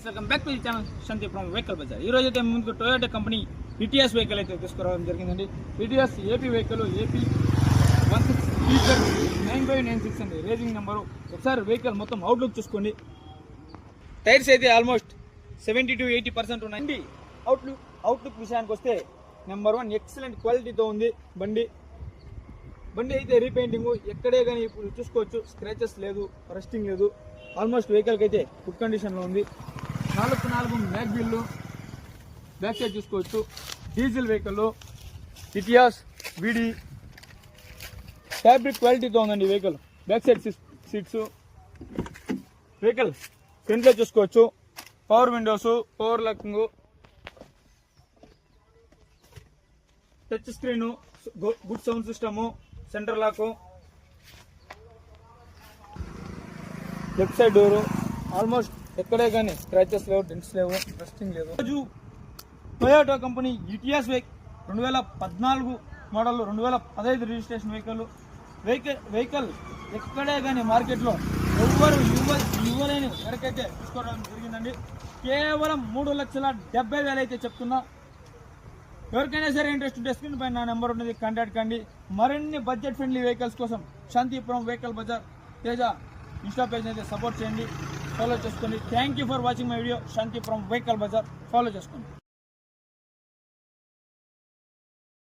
Welcome back to the channel Shanti from vehicle Bazar. ఈ రోజు అయితే ముందుకు టొయోటా కంపెనీ ఇటిఎస్ వెహికల్ అయితే తీసుకురావడం జరిగిందండి. ఇటిఎస్ ఏపీ వెహికల్ ఏపీ 9596 అండి రేసింగ్ నెంబరు. ఒకసారి వెహికల్ మొత్తం అవుట్లుక్ చూసుకోండి. టైర్స్ అయితే ఆల్మోస్ట్ 70 to 80% ఉన్నాయండి. అవుట్లుక్ విషయానికి వస్తే నెంబర్ 1 ఎక్సలెంట్ క్వాలిటీతో ఉంది బండి అయితే రీపెయింటింగ్ ఎక్కడే కానీ ఇప్పుడు చూసుకోవచ్చు. స్క్రాచెస్ లేదు, రస్టింగ్ లేదు. ఆల్మోస్ట్ వెహికల్కి అయితే గుడ్ కండిషన్లో ఉంది. 4x4 mag wheels back side చూసుకోవచ్చు. డీజిల్ వెహికల్ ఇటియాస్ వీడి ఫ్యాబ్రిక్ క్వాలిటీతో ఉందండి vehicle. Back side seats vehicle ఫ్రంట్లో చూసుకోవచ్చు. Power windows, power locking, touch screen, good sound system, centre lock, left side door. Almost ఎక్కడే కానీ స్క్రాచెస్ లేవు, డెంట్స్ లేవు, రస్టింగ్ లేదు. రోజు Toyota company Etios 2014 model, 2015 registration vehicle ఎక్కడే కానీ మార్కెట్లో ఇవ్వలేని ధరకైతే తీసుకోవడం జరిగిందండి. కేవలం 3,70,000 అయితే చెప్తున్నా. ఎవరికైనా సరే ఇంట్రెస్ట్ ఉంటే స్క్రీన్ పైన నా నెంబర్ ఉన్నది, కాంటాక్ట్ కండి. మరిన్ని బడ్జెట్ ఫ్రెండ్లీ వెహికల్స్ కోసం Shantipuram vehicle Bazar Teja Insta page అయితే సపోర్ట్ చేయండి, ఫాలో చేసుకోండి. Thank you for watching my video. Shantipuram vehicle Bazar follow చేసుకోండి.